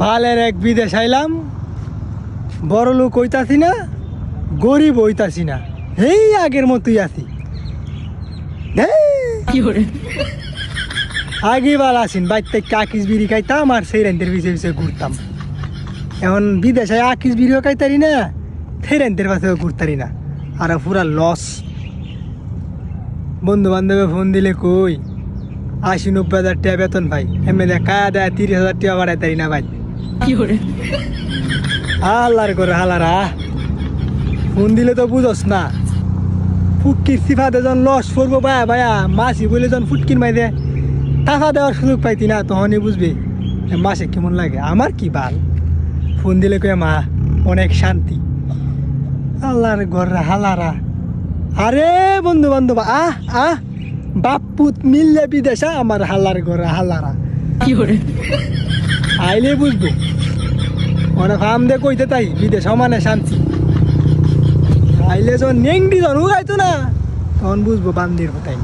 বালের এক বিদেশ আইলাম, বড় লোক হইতাছি না, গরিব হইতাছি না, এই আগের মতোই আছি। আগে বাল আসিন বাইতে আকিস বিড়ি খাইতাম আর সেই রেন্টের পিছিয়ে পিছিয়ে ঘুরতাম। এখন বিদেশে আকিস বিড়িও খাইতারি না, সেই রেন্টের পাশেও ঘুরতারি না, আর পুরা লস। বন্ধু বান্ধবে ফোন দিলে কই ৮০-৯০ হাজার টাকা বেতন ভাই, এমনি দেখা দেয় ৩০,০০০ টাকা বাড়াই তারি না ভাই। হালার করে হালারা ফোন দিলে তো বুঝোস না, ফুটকির সিফাতে যখন লস করবো ভায়া ভায়া মাসি বলে যখন ফুটকির মাইদে টাকা দেওয়ার সুযোগ পাইতি না, তখনই বুঝবি মাসে কেমন লাগে। আমার কি বাল, ফোন দিলে কয়ে মা অনেক শান্তি। আল্লাহর ঘররা হালারা। আরে বন্ধু বান্ধব বাপুত মিললে বিদেশা আমার হালার ঘররা হালারা আইলে বুঝবো। অনেক ফার্ম দিয়ে কইতে তাই বিদেশ মানে শান্তি। আইলে যখন নেংডি যখন উগাইতো না, তখন বুঝবো বান্দির কোথায়।